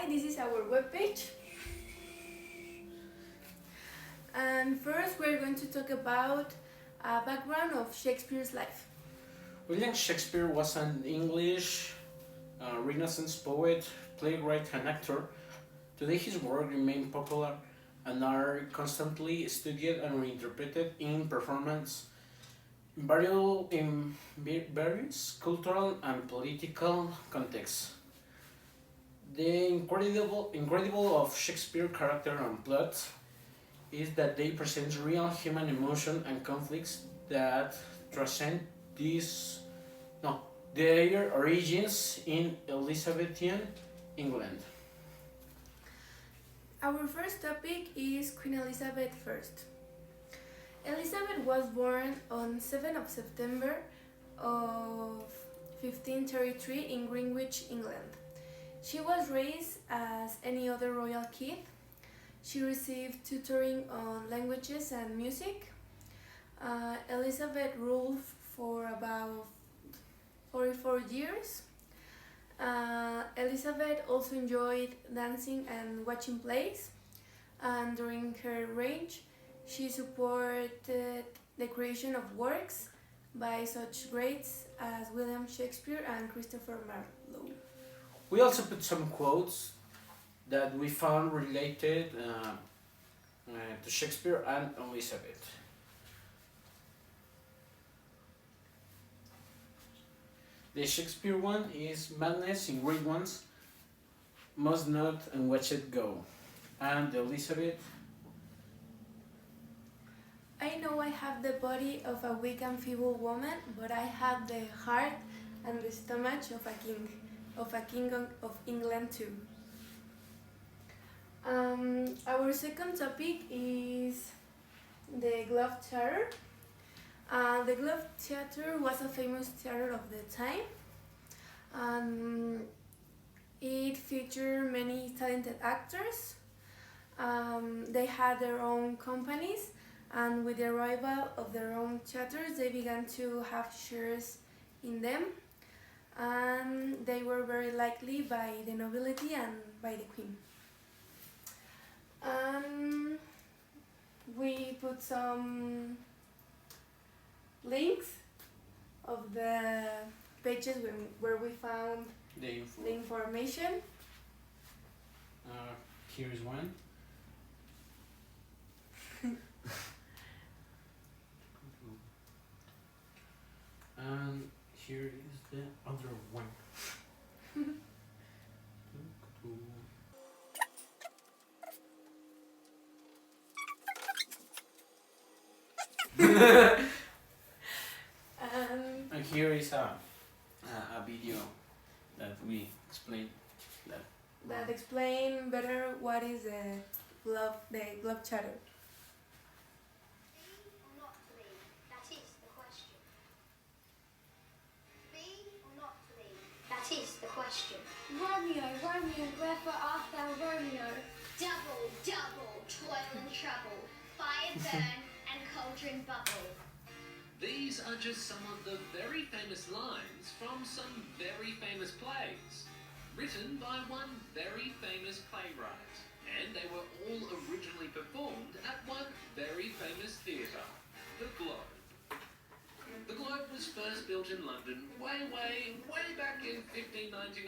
this is our webpage. And first we're going to talk about a background of Shakespeare's life. William Shakespeare was an English Renaissance poet, playwright, and actor. Today his work remains popular and are constantly studied and reinterpreted in performance in various cultural and political contexts. The incredible of Shakespeare character and plot is that they present real human emotion and conflicts that transcend these no their origins in Elizabethan England. Our first topic is Queen Elizabeth I. Elizabeth was born on 7th of September of 1533 in Greenwich, England. She was raised as any other royal kid. She received tutoring on languages and music. Elizabeth ruled for about 44 years. Elizabeth also enjoyed dancing and watching plays, and during her reign, she supported the creation of works by such greats as William Shakespeare and Christopher Marlowe. We also put some quotes that we found related to Shakespeare and Elizabeth. The Shakespeare one is madness in great ones must not and watch it go. And Elizabeth, I know I have the body of a weak and feeble woman, but I have the heart and the stomach of a king of England too. Our second topic is the Globe Theatre. The Globe Theatre was a famous theatre of the time. It featured many talented actors. They had their own companies, and with the arrival of their own theatres, they began to have shares in them. And they were very likely by the nobility and by the queen. We put some links of the pages where we found the the information. here is one. And here is the other one. And here is a video that we explain that. That explain better what is the Globe Theatre. Be or not to be? That is the question. Be or not to be? That is the question. Romeo, Romeo, wherefore art thou Romeo? Double, double, toil and trouble, fire burn and cauldron bubble. These are just some of the very famous lines from some very famous plays, written by one very famous playwright, and they were all originally performed at one very famous theatre, the Globe. The Globe was first built in London way back in 1599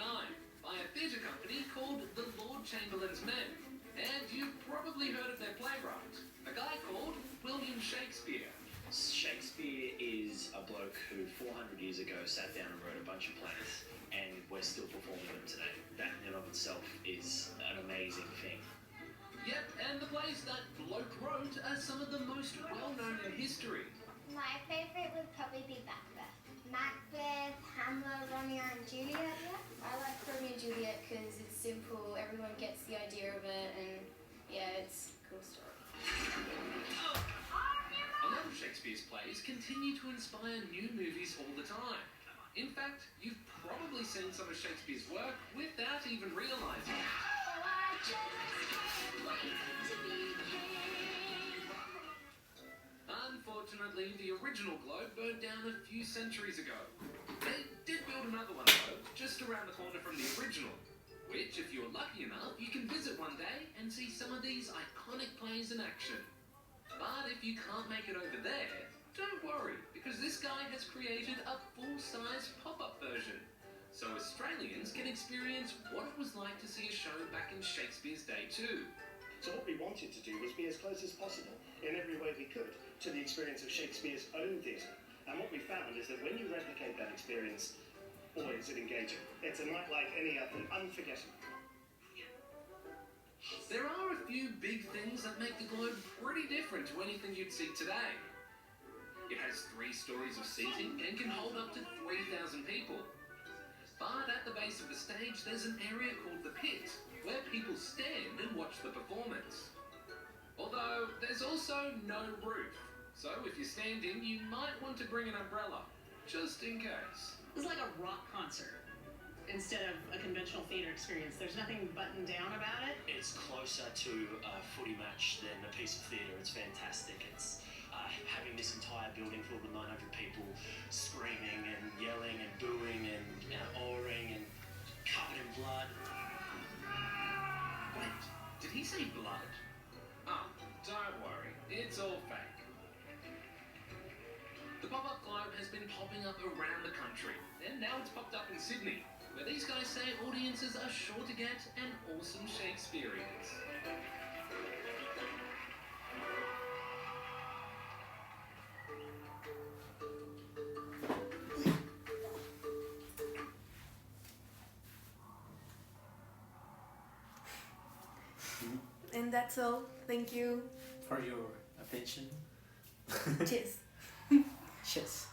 by a theatre company called the Lord Chamberlain's Men, and you've probably heard of their playwright, a guy called William Shakespeare. Shakespeare is a bloke who 400 years ago sat down and wrote a bunch of plays, and we're still performing them today. That in and of itself is an amazing thing. Yep, and the plays that bloke wrote are some of the most well-known in history. My favourite would probably be Macbeth. Macbeth, Hamlet, Romeo and Juliet, yeah? I like Romeo and Juliet because it's simple, everyone gets the idea of it, and yeah, it's a cool story. A lot of Shakespeare's plays continue to inspire new movies all the time. In fact, you've probably seen some of Shakespeare's work without even realising it. Unfortunately, the original Globe burned down a few centuries ago. They did build another one though, just around the corner from the original. which, if you're lucky enough, you can visit one day and see some of these iconic plays in action. But if you can't make it over there, don't worry, because this guy has created a full-size pop-up version, so Australians can experience what it was like to see a show back in Shakespeare's day too. So what we wanted to do was be as close as possible, in every way we could, to the experience of Shakespeare's own theatre. And what we found is that when you replicate that experience, boy, is it engaging. It's a night like any other, unforgettable. There are a few big things that make the Globe pretty different to anything you'd see today. It has 3 stories of seating and can hold up to 3,000 people. But at the base of the stage, there's an area called the pit, where people stand and watch the performance. Although, there's also no roof, so if you're standing, you might want to bring an umbrella, just in case. It's like a rock concert instead of a conventional theatre experience. There's nothing buttoned down about it. It's closer to a footy match than a piece of theatre. It's fantastic. It's having this entire building filled with 900 people screaming and yelling and booing and awing and covered in blood. Wait, did he say blood? Oh, don't worry, it's all fake. The pop-up globe has been popping up around the country, and now it's popped up in Sydney, where these guys say audiences are sure to get an awesome Shakespeareans. And that's all. Thank you. For your attention. Cheers. Cheers.